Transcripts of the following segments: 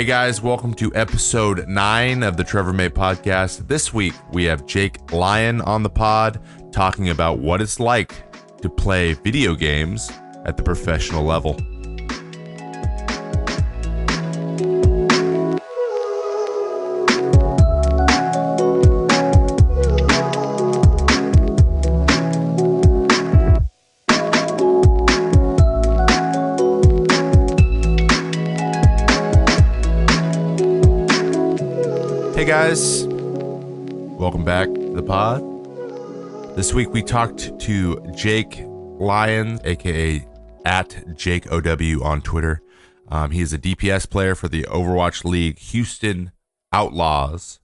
Hey guys, welcome to episode 9 of the Trevor May podcast. This week we have Jake Lyon on the pod talking about what it's like to play video games at the professional level. Hey guys, welcome back to the pod. This week we talked to Jake Lyon, aka at Jake OW on Twitter. He is a DPS player for the Overwatch League Houston Outlaws,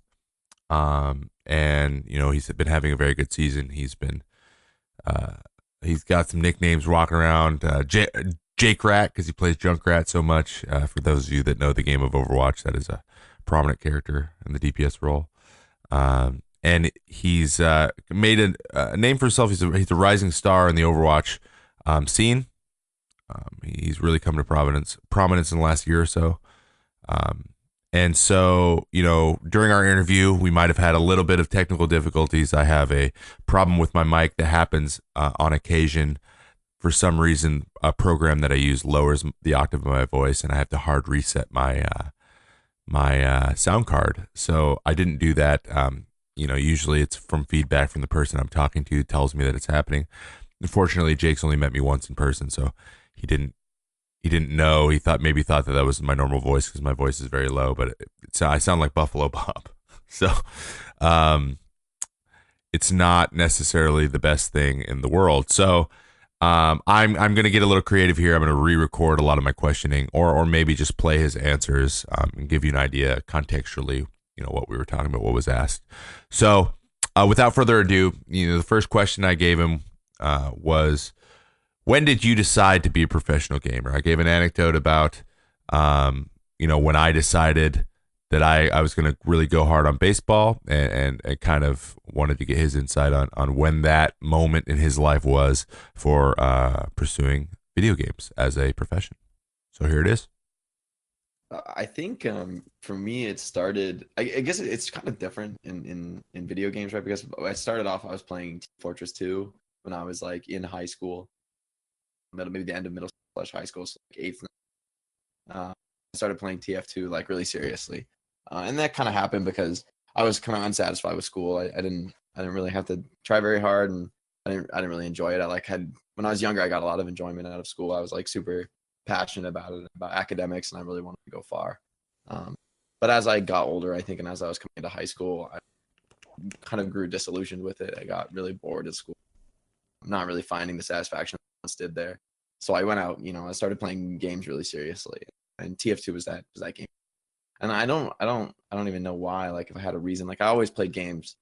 and you know he's been having a very good season. He's got some nicknames walking around. Jake Rat because he plays Junkrat so much. For those of you that know the game of Overwatch, that is a prominent character in the DPS role, and he's made a name for himself. He's a rising star in the Overwatch scene. He's really come to prominence in the last year or so, and so you know during our interview we might have had a little bit of technical difficulties. I have a problem with my mic that happens on occasion. For some reason, a program that I use lowers the octave of my voice, and I have to hard reset my sound card. So I didn't do that. Usually it's from feedback from the person I'm talking to tells me that it's happening. Unfortunately, Jake's only met me once in person, so he didn't know. He thought that was my normal voice because my voice is very low, but I sound like Buffalo Bob. So it's not necessarily the best thing in the world. So I'm going to get a little creative here. I'm going to re-record a lot of my questioning, or maybe just play his answers and give you an idea contextually, what we were talking about, what was asked. So without further ado, the first question I gave him was, when did you decide to be a professional gamer? I gave an anecdote about, when I decided that I was going to really go hard on baseball, and kind of wanted to get his insight on when that moment in his life was for pursuing video games as a profession. So here it is. I think for me it started. I guess it's kind of different in video games, right? Because I started off, I was playing Team Fortress 2 when I was like in high school, maybe the end of middle school / high school, so like eighth. I started playing TF2 like really seriously. And that kind of happened because I was kind of unsatisfied with school. I didn't really have to try very hard, and I didn't really enjoy it. When I was younger, I got a lot of enjoyment out of school. I was like super passionate about it, about academics, and I really wanted to go far. But as I got older, I think, and as I was coming into high school, I kind of grew disillusioned with it. I got really bored at school, not really finding the satisfaction I once did there. So I went out, I started playing games really seriously, and TF2 was that game. And I don't even know why. Like, if I had a reason, like I always played games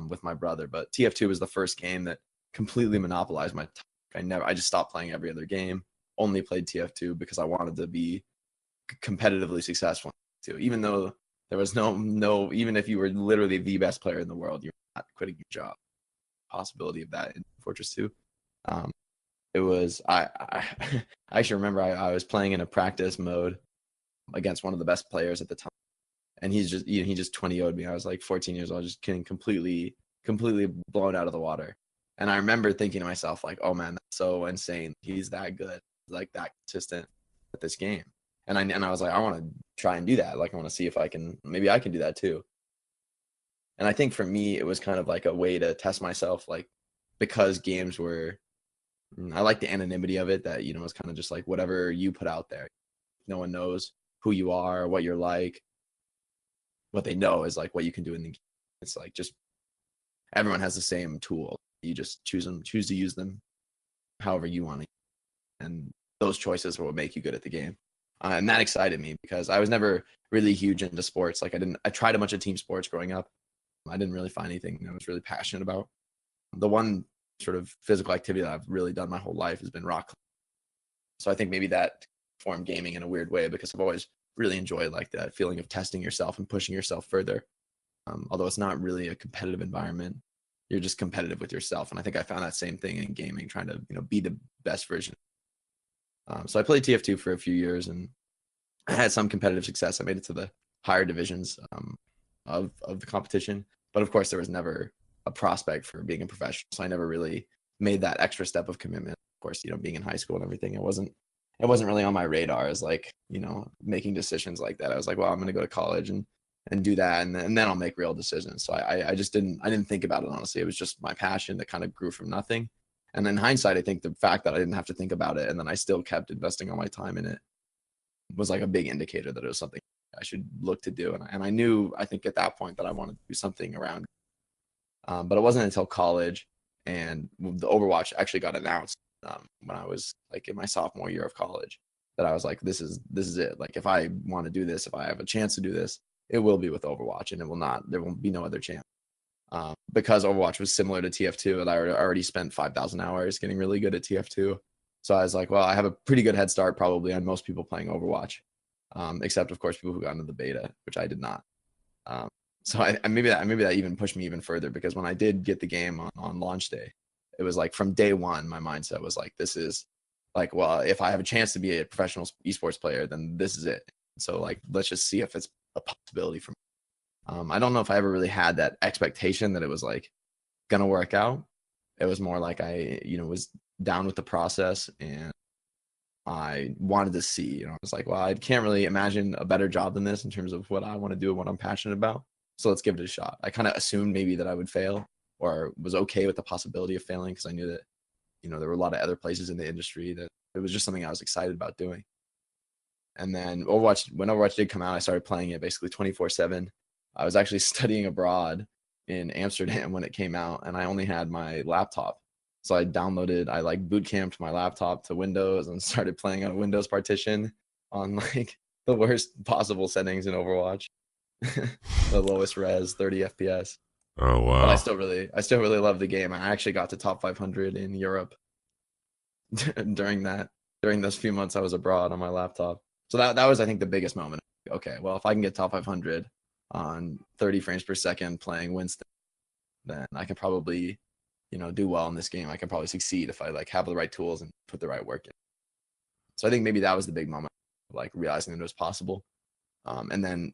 with my brother, but TF2 was the first game that completely monopolized my time. I just stopped playing every other game. Only played TF2 because I wanted to be competitively successful too. Even though there was no, even if you were literally the best player in the world, you're not quitting your job. Possibility of that in Fortress 2. It was I actually remember I was playing in a practice mode against one of the best players at the time, and he just 20-0'd me. I was like 14 years old, just getting completely blown out of the water. And I remember thinking to myself, like, oh man, that's so insane. He's that good, like that consistent at this game. And I was like, I want to try and do that. Like, I want to see if maybe I can do that too. And I think for me, it was kind of like a way to test myself, like, because games were, I like the anonymity of it, that, it's kind of just like whatever you put out there. No one knows who you are, what you're like. What they know is like what you can do in the game. It's like just everyone has the same tool. You just choose to use them however you want to. And those choices will make you good at the game. And that excited me because I was never really huge into sports. Like I tried a bunch of team sports growing up. I didn't really find anything I was really passionate about. The one sort of physical activity that I've really done my whole life has been rock climbing. So I think maybe that formed gaming in a weird way, because I've always really enjoyed like that feeling of testing yourself and pushing yourself further. Although it's not really a competitive environment, you're just competitive with yourself. And I think I found that same thing in gaming, trying to be the best version. So I played TF2 for a few years, and I had some competitive success. I made it to the higher divisions of the competition, but of course there was never a prospect for being a professional. So I never really made that extra step of commitment. Of course, being in high school and everything, it wasn't really on my radar as like, making decisions like that. I was like, well, I'm going to go to college and do that, and then I'll make real decisions. So I just didn't think about it honestly. It was just my passion that kind of grew from nothing. And in hindsight, I think the fact that I didn't have to think about it and then I still kept investing all my time in it was like a big indicator that it was something I should look to do. And I knew, I think at that point that I wanted to do something around. But it wasn't until college and the Overwatch actually got announced when I was like in my sophomore year of college that I was like, this is it. Like if I want to do this, if I have a chance to do this, it will be with Overwatch, and there won't be no other chance. Because Overwatch was similar to TF2, and I already spent 5,000 hours getting really good at TF2. So I was like, well, I have a pretty good head start probably on most people playing Overwatch, except of course people who got into the beta, which I did not. Um, so maybe that even pushed me even further, because when I did get the game on launch day, it was like from day one, my mindset was like, this is like, well, if I have a chance to be a professional esports player, then this is it. So like, let's just see if it's a possibility for me. I don't know if I ever really had that expectation that it was like gonna work out. It was more like I, was down with the process, and I wanted to see, I was like, well, I can't really imagine a better job than this in terms of what I want to do and what I'm passionate about. So let's give it a shot. I kind of assumed maybe that I would fail, or was okay with the possibility of failing, because I knew that, there were a lot of other places in the industry that it was just something I was excited about doing. And then when Overwatch did come out, I started playing it basically 24/7. I was actually studying abroad in Amsterdam when it came out, and I only had my laptop. So I like boot camped my laptop to Windows and started playing on a Windows partition on like the worst possible settings in Overwatch, the lowest res, 30 FPS. Oh But wow. I still really love the game. I actually got to top 500 in Europe during those few months I was abroad on my laptop. So that was, I think, the biggest moment. Okay, well, if I can get top 500 on 30 frames per second playing Winston, then I can probably, do well in this game. I can probably succeed if I like have the right tools and put the right work in. So I think maybe that was the big moment, like realizing that it was possible. And then,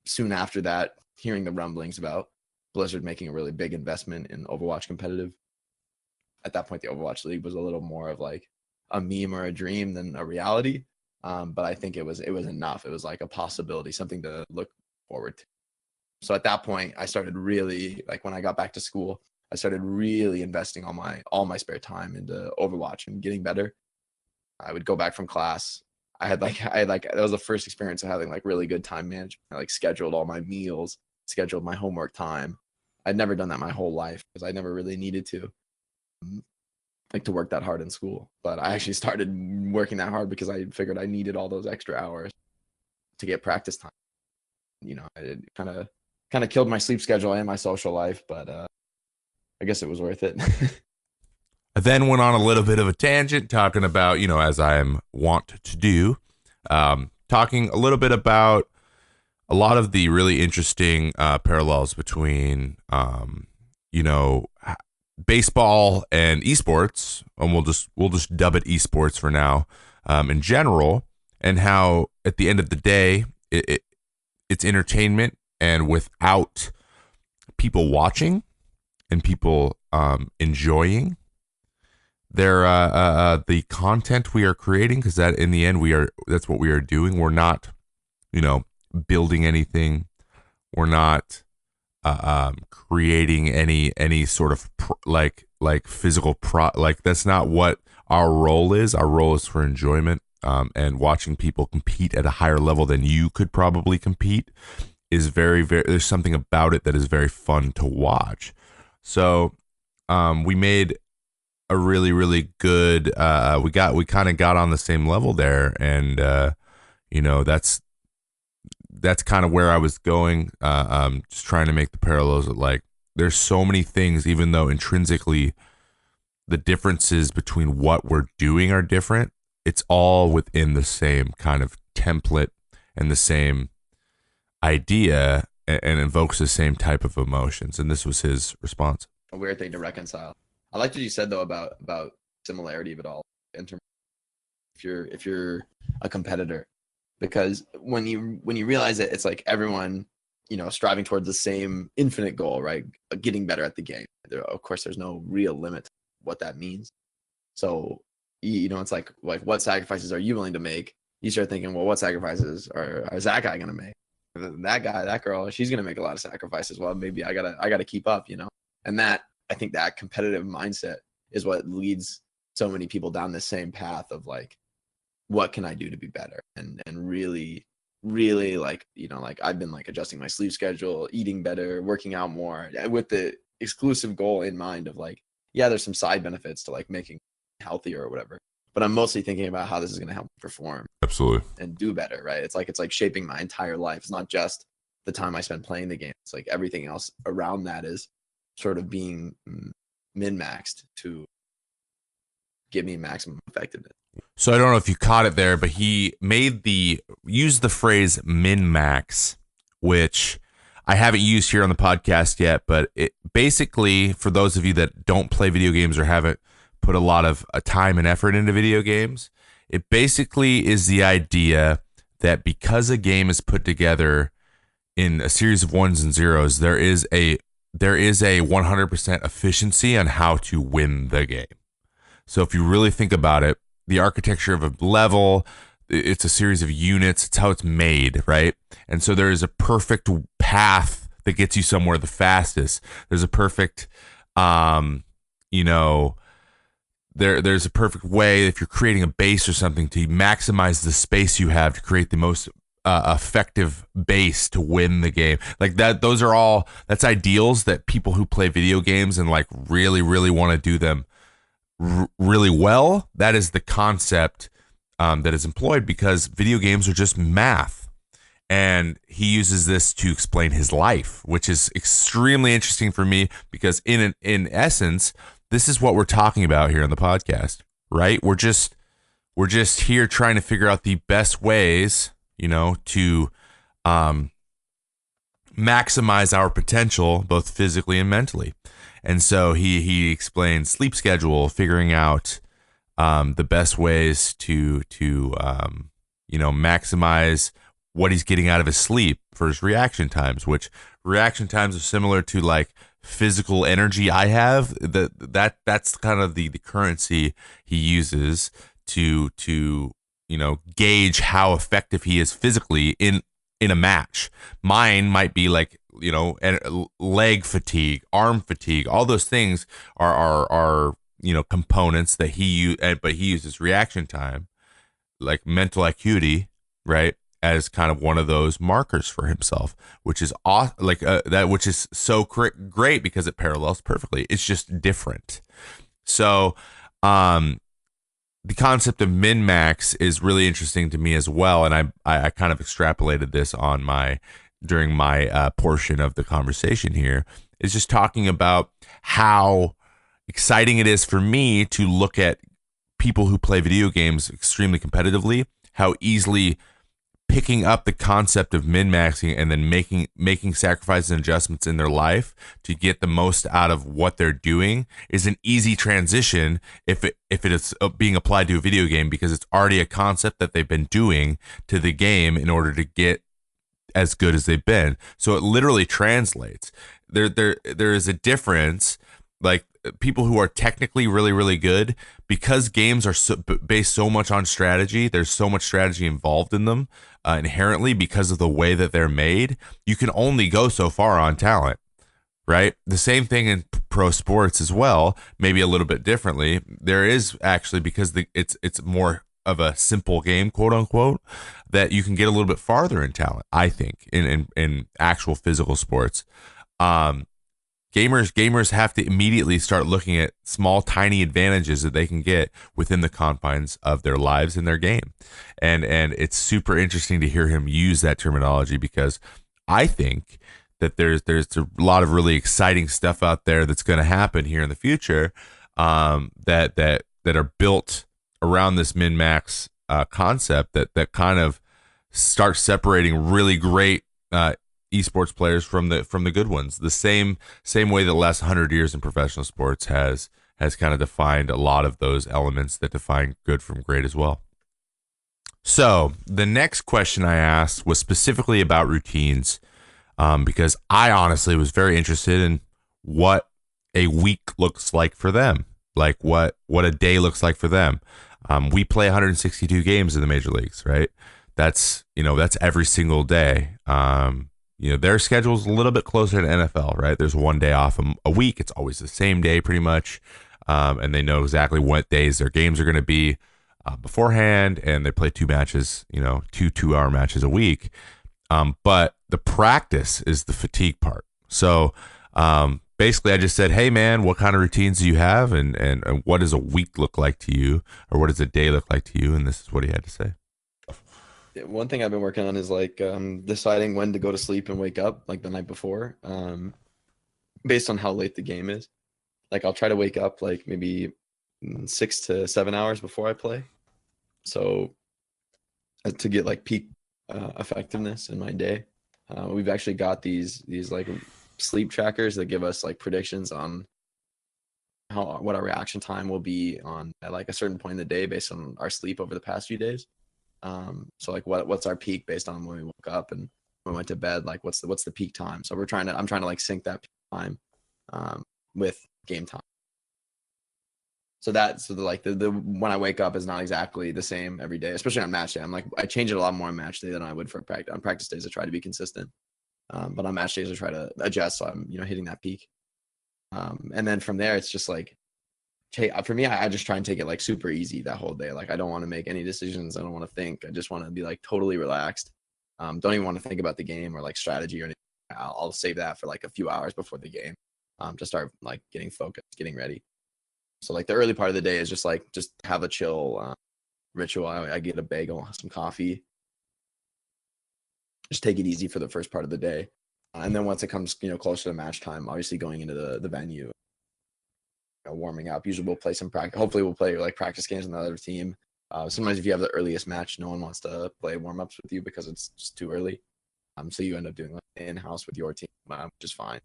soon after that, hearing the rumblings about Blizzard making a really big investment in Overwatch competitive. At that point, the Overwatch League was a little more of like a meme or a dream than a reality. But I think it was enough. It was like a possibility, something to look forward to. So at that point, I started really, like when I got back to school, I started really investing all my spare time into Overwatch and getting better. I would go back from class. That was the first experience of having like really good time management. I like scheduled all my meals, scheduled my homework time. I'd never done that my whole life because I never really needed to like to work that hard in school. But I actually started working that hard because I figured I needed all those extra hours to get practice time. It kind of killed my sleep schedule and my social life, but I guess it was worth it. I then went on a little bit of a tangent talking about, as I am wont to do, talking a little bit about a lot of the really interesting parallels between, baseball and esports, and we'll just dub it esports for now, in general, and how at the end of the day, it's entertainment, and without people watching and people enjoying the content we are creating, because that in the end that's what we are doing. We're not building anything, we're not creating any sort of physical like that's not what our role is. Our role is for enjoyment, and watching people compete at a higher level than you could probably compete is very, very, there's something about it that is very fun to watch. So we made a really, really good we kind of got on the same level there, and that's kind of where I was going, just trying to make the parallels of like there's so many things, even though intrinsically the differences between what we're doing are different, it's all within the same kind of template and the same idea, and invokes the same type of emotions. And this was his response. A weird thing to reconcile. I liked what you said though about similarity of it all in terms if you're a competitor, because when you realize it, it's like everyone, striving towards the same infinite goal, right? Getting better at the game. Of course, there's no real limit to what that means. So, it's like what sacrifices are you willing to make? You start thinking, well, what sacrifices is that guy gonna make? That guy, that girl, she's gonna make a lot of sacrifices. Well, maybe I gotta keep up, And that, I think, that competitive mindset is what leads so many people down the same path of like, what can I do to be better? And really, really, like I've been like adjusting my sleep schedule, eating better, working out more, with the exclusive goal in mind of like, yeah, there's some side benefits to like making healthier or whatever, but I'm mostly thinking about how this is going to help me perform Absolutely. and do better, right? It's like shaping my entire life. It's not just the time I spend playing the game. It's like everything else around that is sort of being min-maxed to give me maximum effectiveness. So I don't know if you caught it there, but he used the phrase min-max, which I haven't used here on the podcast yet, but it basically, for those of you that don't play video games or haven't put a lot of time and effort into video games, it basically is the idea that because a game is put together in a series of ones and zeros, there is a 100% efficiency on how to win the game. So if you really think about it, the architecture of a level, it's a series of units. It's how it's made, right? And so there is a perfect path that gets you somewhere the fastest. There's a perfect, there's a perfect way, if you're creating a base or something, to maximize the space you have to create the most effective base to win the game. Like that, that's ideals that people who play video games and like really, really want to do them really well. That is the concept that is employed, because video games are just math. And he uses this to explain his life, which is extremely interesting for me, because in essence, this is what we're talking about here on the podcast, right? We're just here trying to figure out the best ways, to maximize our potential, both physically and mentally. And so he explains sleep schedule, figuring out the best ways to maximize what he's getting out of his sleep for his reaction times, which reaction times are similar to like physical energy I have. That's kind of the currency he uses to gauge how effective he is physically in a match. Mine might be like, leg fatigue, arm fatigue, all those things are components that but he uses reaction time, like mental acuity, right, as kind of one of those markers for himself, which is which is so great because it parallels perfectly. It's just different. So, the concept of min-max is really interesting to me as well, and I kind of extrapolated this during my portion of the conversation here, is just talking about how exciting it is for me to look at people who play video games extremely competitively, how easily picking up the concept of min-maxing and then making sacrifices and adjustments in their life to get the most out of what they're doing is an easy transition if it is being applied to a video game, because it's already a concept that they've been doing to the game in order to get as good as they've been. So it literally translates. There is a difference. Like, people who are technically really, really good, because games are based so much on strategy, there's so much strategy involved in them inherently because of the way that they're made. You can only go so far on talent, right? The same thing in pro sports as well, maybe a little bit differently. There is actually, because it's more of a simple game, quote unquote, that you can get a little bit farther in talent, I think, in actual physical sports. Gamers have to immediately start looking at small, tiny advantages that they can get within the confines of their lives and their game. And it's super interesting to hear him use that terminology, because I think that there's a lot of really exciting stuff out there that's going to happen here in the future, that are built around this min-max concept that kind of start separating really great esports players from the good ones. The same way that the last 100 years in professional sports has kind of defined a lot of those elements that define good from great as well. So the next question I asked was specifically about routines, because I honestly was very interested in what a week looks like for them, like what a day looks like for them. We play 162 games in the major leagues, right? That's every single day. Their schedule's a little bit closer to NFL, right? There's one day off a week. It's always the same day, pretty much, and they know exactly what days their games are going to be beforehand, and they play two matches, two 2-hour matches a week. But the practice is the fatigue part. So basically, I just said, hey, man, what kind of routines do you have? And what does a week look like to you? Or what does a day look like to you? And this is what he had to say. Yeah, one thing I've been working on is like deciding when to go to sleep and wake up like the night before, based on how late the game is. Like I'll try to wake up like maybe 6 to 7 hours before I play. So to get like peak effectiveness in my day. We've actually got these like sleep trackers that give us like predictions on how what our reaction time will be on at like a certain point in the day based on our sleep over the past few days. So like what's our peak based on when we woke up and when we went to bed, like what's the peak time. So I'm trying to like sync that peak time with game time. So the when I wake up is not exactly the same every day, especially on match day. I change it a lot more on match day than I would for practice. On practice days, I try to be consistent, but on match days, I try to adjust. So I'm hitting that peak, and then from there, it's just like for me, I just try and take it like super easy that whole day. Like I don't want to make any decisions. I don't want to think. I just want to be like totally relaxed. Don't even want to think about the game or like strategy or anything. I'll save that for like a few hours before the game, to start like getting focused, getting ready. So like the early part of the day is just have a chill ritual. I get a bagel, some coffee, just take it easy for the first part of the day, and then once it comes closer to match time, obviously going into the venue, warming up. Usually we'll play some practice. Hopefully we'll play like practice games with the other team. Sometimes if you have the earliest match, no one wants to play warm ups with you because it's just too early. So you end up doing like in house with your team, which is fine.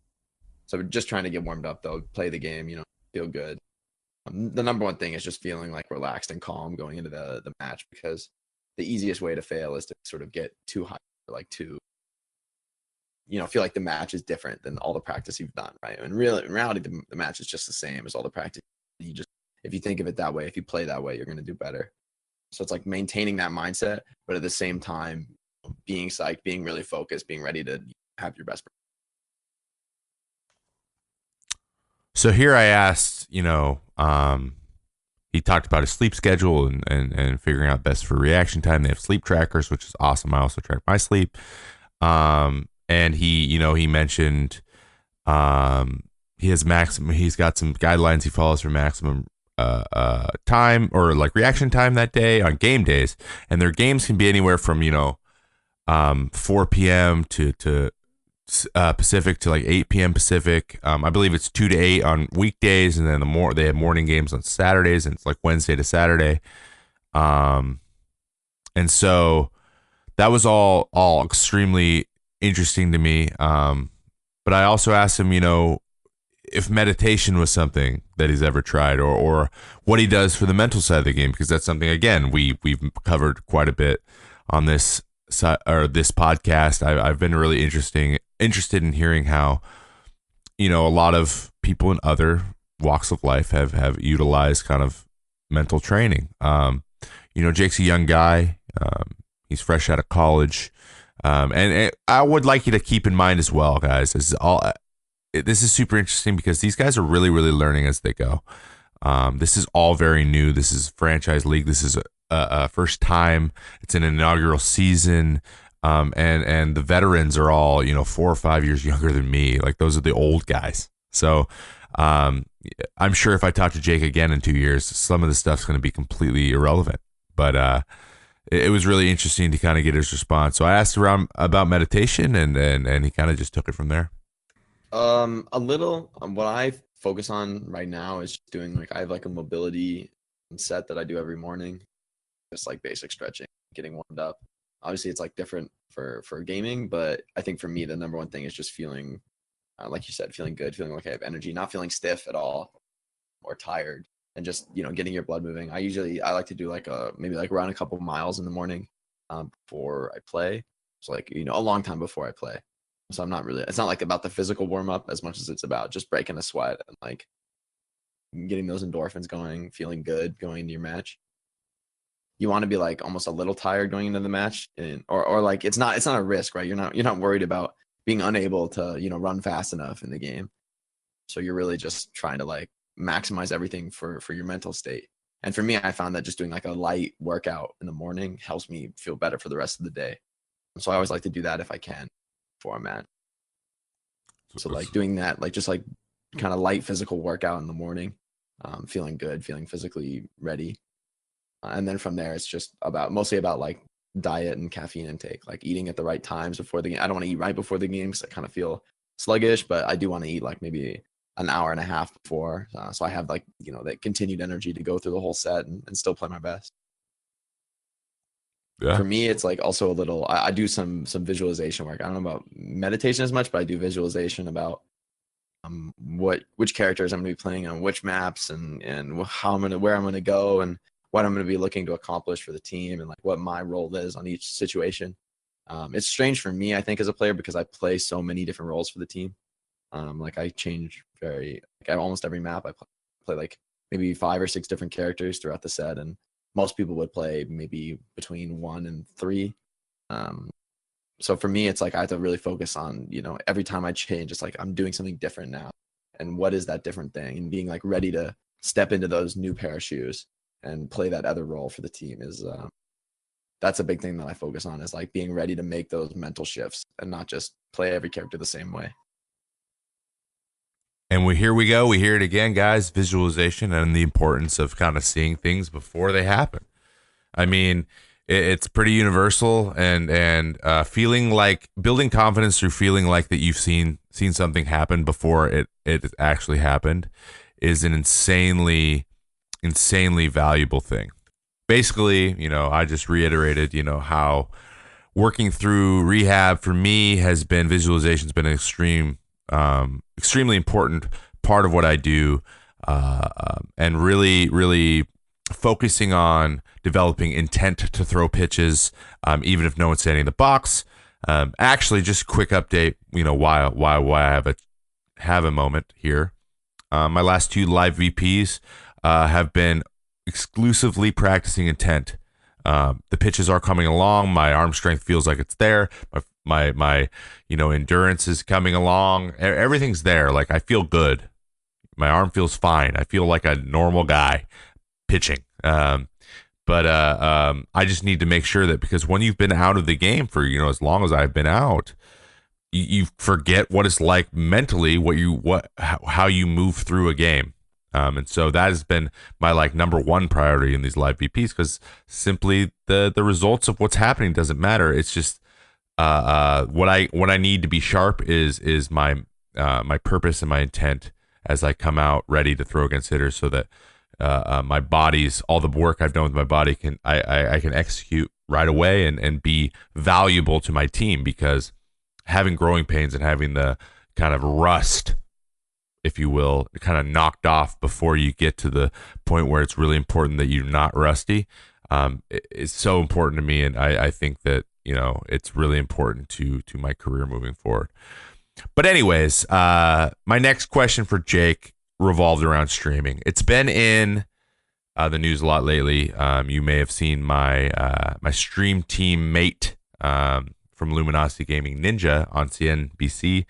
So just trying to get warmed up though, play the game, feel good. The number one thing is just feeling like relaxed and calm going into the match, because the easiest way to fail is to sort of get too high, or like too, feel like the match is different than all the practice you've done, right? And really, in reality, the match is just the same as all the practice. If you think of it that way, if you play that way, you're going to do better. So it's like maintaining that mindset, but at the same time, being psyched, being really focused, being ready to have your best. So here I asked, he talked about his sleep schedule and figuring out best for reaction time. They have sleep trackers, which is awesome. I also track my sleep. And he mentioned he's got some guidelines he follows for maximum time or like reaction time that day on game days. And their games can be anywhere from 4 p.m. to Pacific to like 8 p.m. Pacific. I believe it's 2 to 8 on weekdays, and then they have morning games on Saturdays, and it's like Wednesday to Saturday. And so that was all extremely interesting to me. But I also asked him, if meditation was something that he's ever tried, or what he does for the mental side of the game, because that's something again we've covered quite a bit on this podcast. I've been really interested in hearing how a lot of people in other walks of life have utilized kind of mental training. Jake's a young guy. He's fresh out of college. And I would like you to keep in mind as well, guys, this is super interesting because these guys are really, really learning as they go. This is all very new. This is franchise league. This is a first time. It's an inaugural season. And the veterans are all 4 or 5 years younger than me. Like those are the old guys. So I'm sure if I talk to Jake again in 2 years, some of the stuff's going to be completely irrelevant. But it was really interesting to kind of get his response. So I asked around about meditation, and he kind of just took it from there. A little. What I focus on right now is just doing I have like a mobility set that I do every morning, just like basic stretching, getting warmed up. Obviously, it's like different for gaming, but I think for me, the number one thing is just feeling, like you said, feeling good, feeling like I have energy, not feeling stiff at all or tired. and just getting your blood moving. I like to do like maybe like run a couple miles in the morning before I play. So like a long time before I play. So I'm not really. It's not like about the physical warm up as much as it's about just breaking a sweat and like getting those endorphins going, feeling good going into your match. You want to be like almost a little tired going into the match, or like it's not a risk, right? You're not worried about being unable to run fast enough in the game. So you're really just trying to like maximize everything for your mental state. And for me, I found that just doing like a light workout in the morning helps me feel better for the rest of the day. So I always like to do that if I can before I'm at. So like doing that, like just like kind of light physical workout in the morning, feeling good, feeling physically ready. And then from there, it's just mostly about like diet and caffeine intake, like eating at the right times before the game. I don't want to eat right before the game because I kind of feel sluggish, but I do want to eat like maybe an hour and a half before. So I have like, that continued energy to go through the whole set and still play my best. Yeah. For me, it's like also a little, I do some visualization work. I don't know about meditation as much, but I do visualization about which characters I'm going to be playing on which maps and how where I'm going to go and what I'm going to be looking to accomplish for the team and like what my role is on each situation. It's strange for me, I think, as a player because I play so many different roles for the team. Like I change like almost every map. I play like maybe 5 or 6 different characters throughout the set, and most people would play maybe between 1 and 3. So for me, it's like I have to really focus on every time I change, it's like I'm doing something different now, and what is that different thing, and being like ready to step into those new pair of shoes and play that other role for the team is that's a big thing that I focus on, is like being ready to make those mental shifts and not just play every character the same way. And here we go. We hear it again, guys. Visualization and the importance of kind of seeing things before they happen. I mean, it's pretty universal, and feeling like building confidence through feeling like that you've seen something happen before it actually happened is an insanely valuable thing. Basically, I just reiterated, how working through rehab for me has been visualization's been an extremely important part of what I do, and really focusing on developing intent to throw pitches, even if no one's standing in the box. Actually, just quick update, why I have a moment here. My last 2 live VPs have been exclusively practicing intent. The pitches are coming along. My arm strength feels like it's there. My endurance is coming along. Everything's there. Like I feel good. My arm feels fine. I feel like a normal guy pitching. But I just need to make sure that, because when you've been out of the game for as long as I've been out, you forget what it's like mentally, how you move through a game. And so that has been my like number 1 priority in these live VPs, because simply the results of what's happening doesn't matter. It's just what I need to be sharp is my purpose and my intent as I come out ready to throw against hitters, so that my body's, all the work I've done with my body I can execute right away and be valuable to my team, because having growing pains and having the kind of rust, if you will, kind of knocked off before you get to the point where it's really important that you're not rusty, it's so important to me. And I think that, it's really important to my career moving forward. But anyways, my next question for Jake revolved around streaming. It's been in the news a lot lately. You may have seen my stream team mate from Luminosity Gaming, Ninja, on CNBC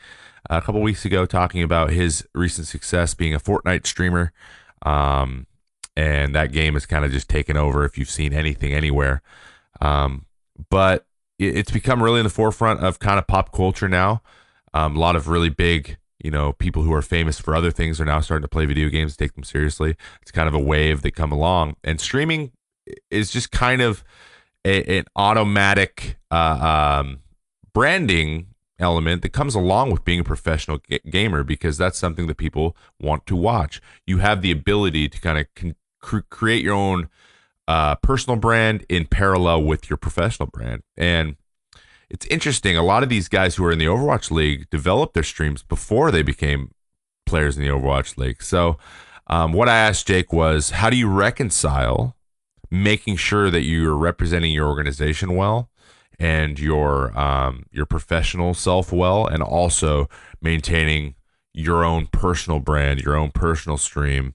a couple weeks ago, talking about his recent success being a Fortnite streamer. And that game has kind of just taken over if you've seen anything anywhere. But it's become really in the forefront of kind of pop culture now. A lot of really big, people who are famous for other things are now starting to play video games, take them seriously. It's kind of a wave that come along, and streaming is just kind of an automatic branding element that comes along with being a professional gamer, because that's something that people want to watch. You have the ability to kind of create your own personal brand in parallel with your professional brand. And it's interesting, a lot of these guys who are in the Overwatch League developed their streams before they became players in the Overwatch League. So What I asked Jake was, how do you reconcile making sure that you're representing your organization well and your professional self well, and also maintaining your own personal brand, your own personal stream,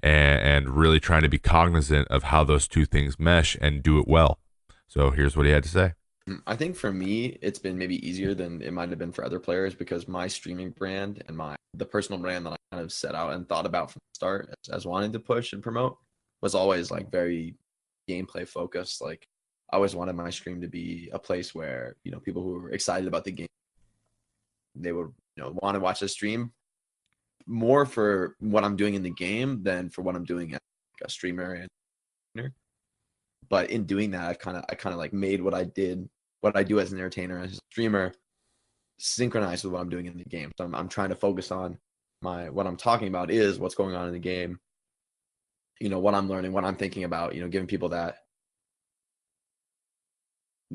and really trying to be cognizant of how those two things mesh and do it well. So here's what he had to say. I think for me, it's been maybe easier than it might have been for other players because my streaming brand and the personal brand that I kind of set out and thought about from the start as wanting to push and promote was always like very gameplay focused. Like I always wanted my stream to be a place where, people who were excited about the game, they would, want to watch the stream more for what I'm doing in the game than for what I'm doing as a streamer. But in doing that, I kind of like made what I do as an entertainer, as a streamer, synchronized with what I'm doing in the game. So I'm trying to focus on what I'm talking about is what's going on in the game. What I'm learning, what I'm thinking about. Giving people that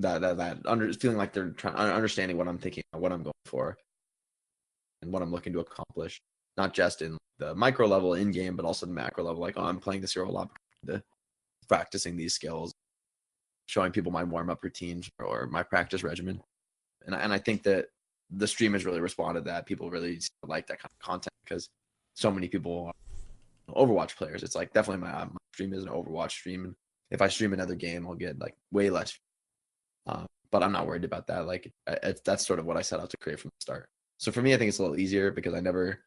feeling like they're understanding what I'm thinking, what I'm going for, and what I'm looking to accomplish. Not just in the micro level in game, but also the macro level. Like, I'm playing this hero a lot, practicing these skills, showing people my warm up routines or my practice regimen. And I think that the stream has really responded to that. People really like that kind of content because so many people are Overwatch players. It's like definitely my stream is an Overwatch stream. And if I stream another game, I'll get like way less. But I'm not worried about that. Like that's sort of what I set out to create from the start. So for me, I think it's a little easier because I never,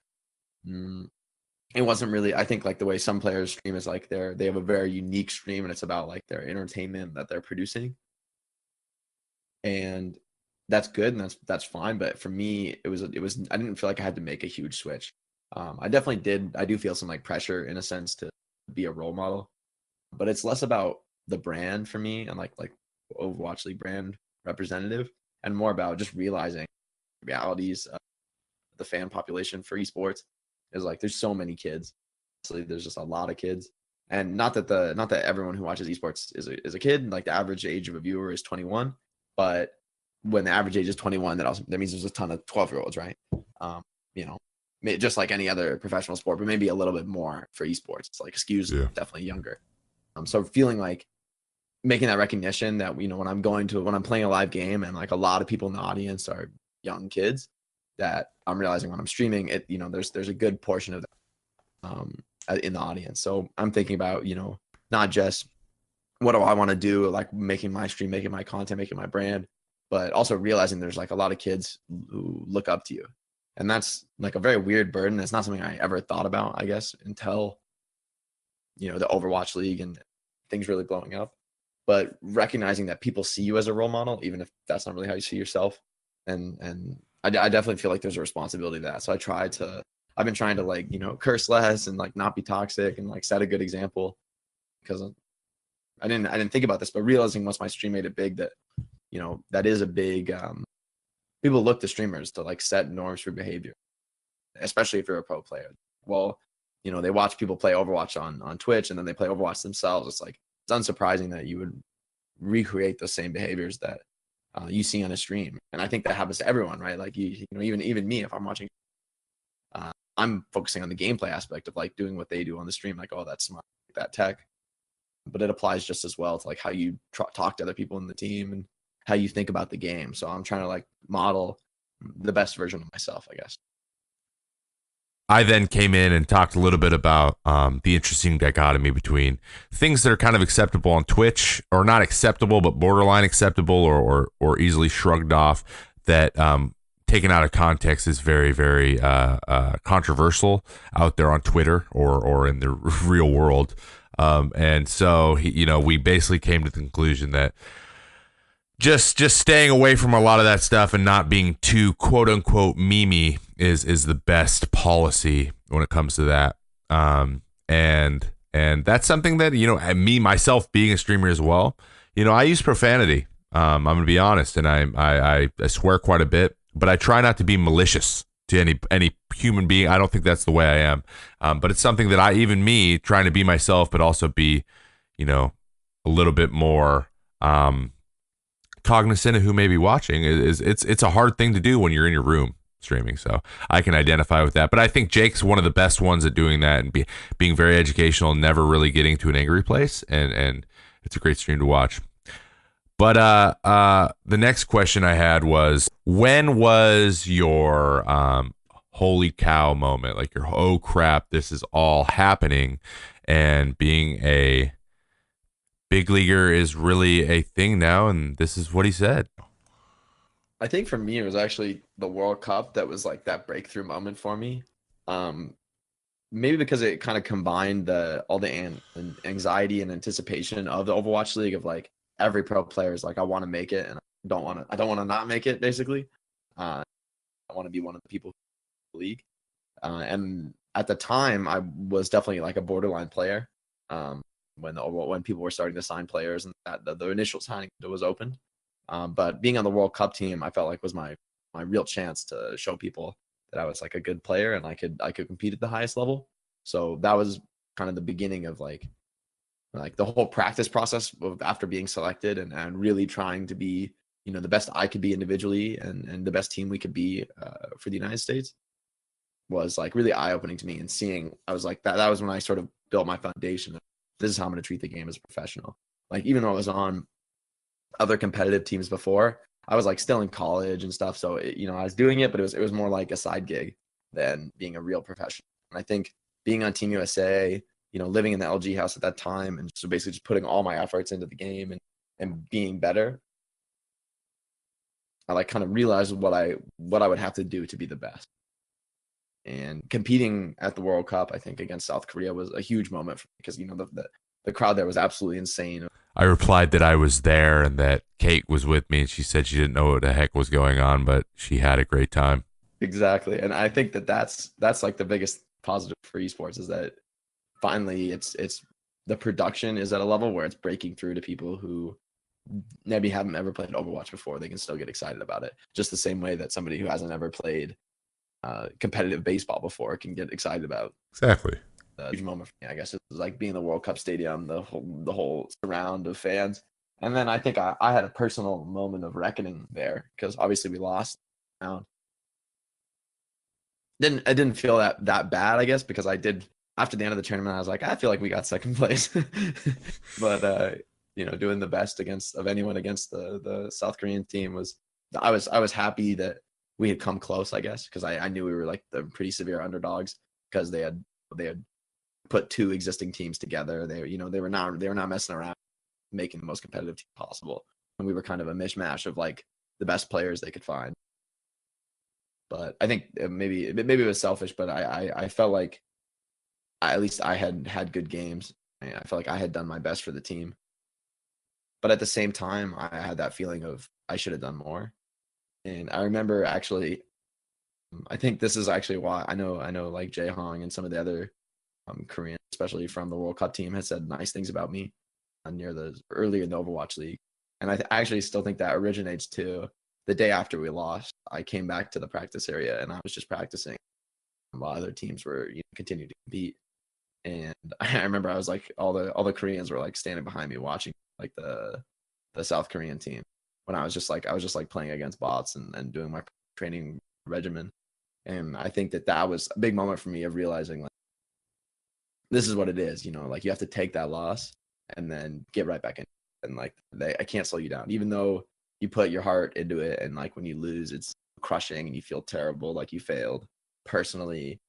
it wasn't really, I think like the way some players stream is like they have a very unique stream and it's about like their entertainment that they're producing. And that's good and that's fine. But for me, it was, I didn't feel like I had to make a huge switch. I definitely did. I do feel some like pressure in a sense to be a role model, but it's less about the brand for me and like Overwatch League brand representative and more about just realizing realities of the fan population for esports is like there's so many kids. So there's just a lot of kids, and not that everyone who watches esports is a kid. Like the average age of a viewer is 21, but when the average age is 21, that means there's a ton of 12-year-olds, right? Just like any other professional sport, but maybe a little bit more for esports. It's like skews definitely younger. So feeling like making that recognition that when I'm playing a live game and like a lot of people in the audience are young kids, that I'm realizing when I'm streaming it, there's a good portion of that in the audience. So I'm thinking about not just what do I want to do, like making my stream, making my content, making my brand, but also realizing there's like a lot of kids who look up to you. And that's like a very weird burden. It's not something I ever thought about, I guess, until, the Overwatch League and things really blowing up. But recognizing that people see you as a role model, even if that's not really how you see yourself. And I definitely feel like there's a responsibility to that. So I've been trying to like, curse less and like not be toxic and like set a good example because I didn't think about this, but realizing once my stream made it big that, that is a big, people look to streamers to like set norms for behavior, especially if you're a pro player. Well, they watch people play Overwatch on Twitch and then they play Overwatch themselves. It's like, it's unsurprising that you would recreate the same behaviors that you see on a stream. And I think that happens to everyone, right? Like even me, if I'm watching, I'm focusing on the gameplay aspect of like doing what they do on the stream. Like, oh, that's smart, that tech. But it applies just as well to like how you talk to other people in the team and how you think about the game. So I'm trying to like model the best version of myself, I guess. I then came in and talked a little bit about the interesting dichotomy between things that are kind of acceptable on Twitch, or not acceptable, but borderline acceptable, or easily shrugged off, that taken out of context is very, very controversial out there on Twitter or in the real world. And so, we basically came to the conclusion that just staying away from a lot of that stuff and not being too quote unquote memey is the best policy when it comes to that. And that's something that, me, myself being a streamer as well, I use profanity. I'm going to be honest. And I swear quite a bit, but I try not to be malicious to any human being. I don't think that's the way I am. But it's something that even me trying to be myself, but also be, a little bit more, cognizant of who may be watching it's a hard thing to do when you're in your room streaming. So I can identify with that. But I think Jake's one of the best ones at doing that and being very educational, never really getting to an angry place. And it's a great stream to watch. But the next question I had was, when was your holy cow moment? Like your, oh crap, this is all happening, and being a big leaguer is really a thing now, and this is what he said. I think for me, it was actually the World Cup that was like that breakthrough moment for me. Um, Maybe because it kind of combined all the anxiety and anticipation of the Overwatch League, of like every pro player is like, I want to make it and I don't want to not make it, basically. I want to be one of the people in the league. And at the time, I was definitely like a borderline player. When people were starting to sign players and that the initial signing was open. But being on the World Cup team, I felt like was my real chance to show people that I was like a good player and I could compete at the highest level. So that was kind of the beginning of like the whole practice process of after being selected, and really trying to be, the best I could be individually, and the best team we could be for the United States, was like really eye opening to me. And seeing, I was like, that was when I sort of built my foundation. This is how I'm going to treat the game as a professional. Like, even though I was on other competitive teams before, I was like still in college and stuff. So, I was doing it, but it was more like a side gig than being a real professional. And I think being on Team USA, living in the LG house at that time, and so basically just putting all my efforts into the game and being better, I like kind of realized what I would have to do to be the best. And competing at the World Cup, I think, against South Korea was a huge moment for me, because the crowd there was absolutely insane. I replied that I was there and that Kate was with me, and she said she didn't know what the heck was going on, but she had a great time. Exactly. And I think that's like the biggest positive for esports, is that finally it's the production is at a level where it's breaking through to people who maybe haven't ever played Overwatch before. They can still get excited about it, just the same way that somebody who hasn't ever played competitive baseball before can get excited about. Exactly. A huge moment for me, I guess, it was like being in the World Cup stadium, the whole surround of fans. And then I think I had a personal moment of reckoning there, because obviously we lost. I didn't feel that bad, I guess, because I did, after the end of the tournament, I was like, I feel like we got second place. But doing the best of anyone against the South Korean team was, I was happy that we had come close, I guess, because I knew we were like the pretty severe underdogs, because they had put two existing teams together. They were not messing around, making the most competitive team possible, and we were kind of a mishmash of like the best players they could find. But I think maybe it was selfish, but I felt like at least I had good games. I felt like I had done my best for the team. But at the same time, I had that feeling of I should have done more. And I remember, actually, I think this is actually why I know like Jae Hong and some of the other Koreans, especially from the World Cup team, had said nice things about me earlier in the Overwatch League. And I actually still think that originates to the day after we lost. I came back to the practice area and I was just practicing while other teams were continuing to compete. And I remember I was like, all the Koreans were like standing behind me watching like the South Korean team, when I was just like playing against bots and doing my training regimen. And I think that was a big moment for me of realizing, like, this is what it is, like you have to take that loss and then get right back in. And like, I can't slow you down, even though you put your heart into it. And like, when you lose, it's crushing and you feel terrible, like you failed personally.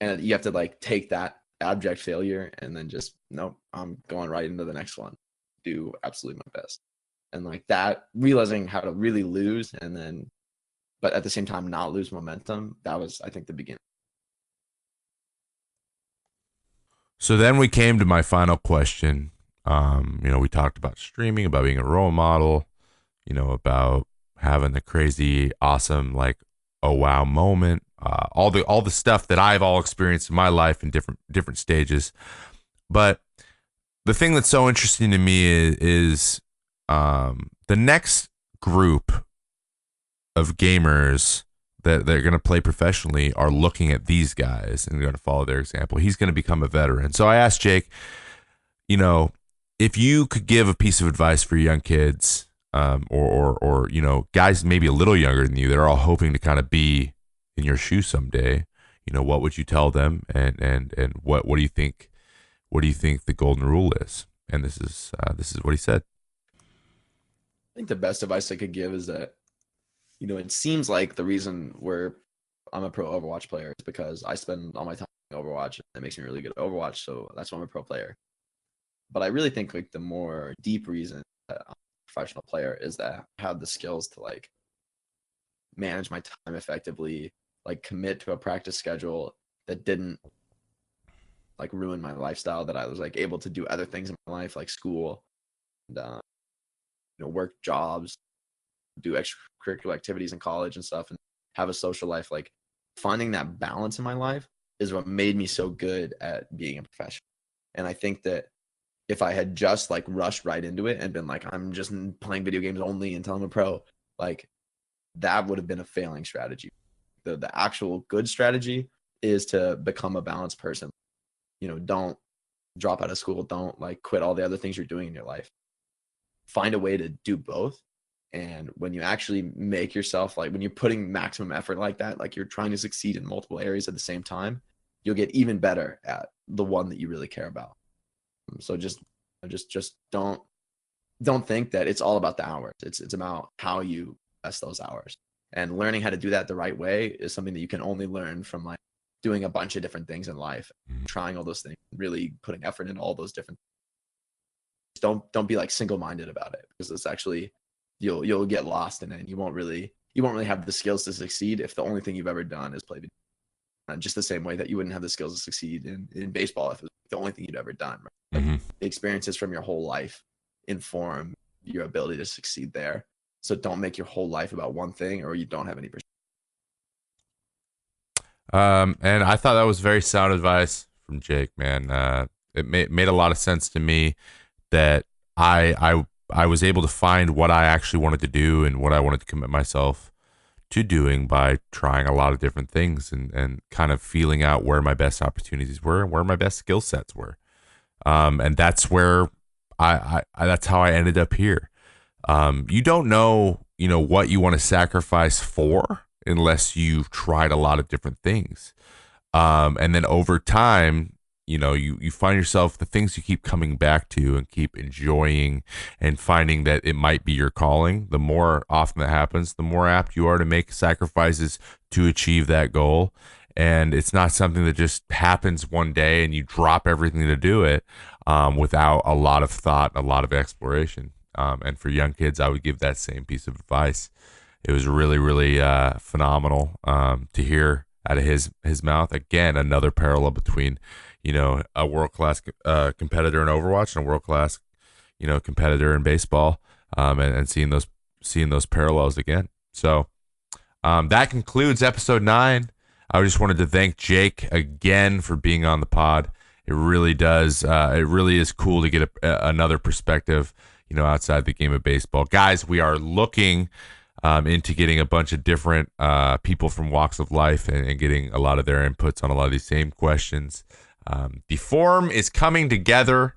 And you have to like take that abject failure and then just, nope, I'm going right into the next one, do absolutely my best. And like that, realizing how to really lose, and then, but at the same time not lose momentum, that was, I think, the beginning. So then we came to my final question. We talked about streaming, about being a role model, about having the crazy, awesome, like, oh wow moment, all the stuff that I've all experienced in my life in different stages. But the thing that's so interesting to me is the next group of gamers that they're going to play professionally are looking at these guys and going to follow their example. He's going to become a veteran. So I asked Jake, if you could give a piece of advice for young kids, or guys maybe a little younger than you that are all hoping to kind of be, in your shoes someday, what would you tell them, and what do you think? What do you think the golden rule is? And this is what he said. I think the best advice I could give is that, it seems like the reason I'm a pro Overwatch player is because I spend all my time playing Overwatch, and it makes me really good at Overwatch. So that's why I'm a pro player. But I really think like the more deep reason that I'm a professional player is that I have the skills to like manage my time effectively, like commit to a practice schedule that didn't like ruin my lifestyle, that I was like able to do other things in my life like school and work jobs, do extracurricular activities in college and stuff, and have a social life. Like finding that balance in my life is what made me so good at being a professional. And I think that if I had just like rushed right into it and been like, I'm just playing video games only until I'm a pro, like that would have been a failing strategy. The actual good strategy is to become a balanced person. Don't drop out of school. Don't like quit all the other things you're doing in your life. Find a way to do both. And when you actually make yourself, like when you're putting maximum effort like that, like you're trying to succeed in multiple areas at the same time, you'll get even better at the one that you really care about. So just don't think that it's all about the hours. It's about how you invest those hours. And learning how to do that the right way is something that you can only learn from like doing a bunch of different things in life, trying all those things, really putting effort in all those different things. Don't be like single-minded about it, because it's actually you'll get lost in it, and you won't really have the skills to succeed if the only thing you've ever done is play video. Just the same way that you wouldn't have the skills to succeed in baseball if it was the only thing you'd ever done. Right? Like, the experiences from your whole life inform your ability to succeed there. So don't make your whole life about one thing, or you don't have any perspective. And I thought that was very sound advice from Jake, man. It made a lot of sense to me that I was able to find what I actually wanted to do and what I wanted to commit myself to doing by trying a lot of different things and kind of feeling out where my best opportunities were and where my best skill sets were. And that's where I that's how I ended up here. You don't know, what you want to sacrifice for unless you've tried a lot of different things. And then over time, you find yourself, the things you keep coming back to and keep enjoying and finding that it might be your calling. The more often that happens, the more apt you are to make sacrifices to achieve that goal. And it's not something that just happens one day and you drop everything to do it without a lot of thought, a lot of exploration. And for young kids, I would give that same piece of advice. It was really, really phenomenal to hear out of his mouth. Again, another parallel between, a world-class competitor in Overwatch and a world-class, competitor in baseball, and seeing those parallels again. So that concludes episode 9. I just wanted to thank Jake again for being on the pod. It really does. It really is cool to get another perspective, outside the game of baseball. Guys, we are looking into getting a bunch of different people from walks of life and getting a lot of their inputs on a lot of these same questions. The forum is coming together.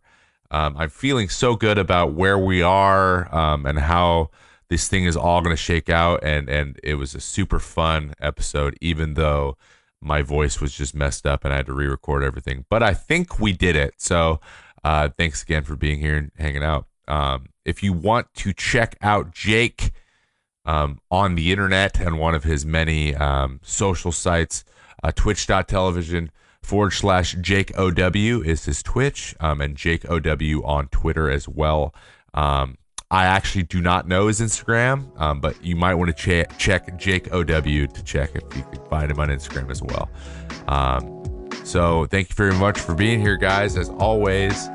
I'm feeling so good about where we are and how this thing is all going to shake out. And it was a super fun episode, even though my voice was just messed up and I had to re-record everything. But I think we did it. So thanks again for being here and hanging out. If you want to check out Jake on the internet and one of his many social sites, twitch.tv/Jake OW is his Twitch, and Jake OW on Twitter as well. I actually do not know his Instagram, but you might want to check Jake OW to check if you can find him on Instagram as well. So thank you very much for being here, guys. As always,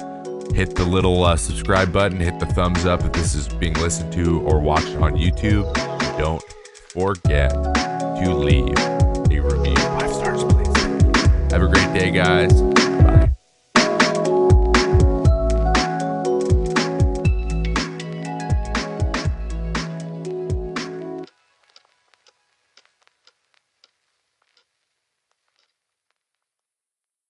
hit the little subscribe button, hit the thumbs up if this is being listened to or watched on YouTube. Don't forget to leave a review. 5 stars, please. Have a great day, guys.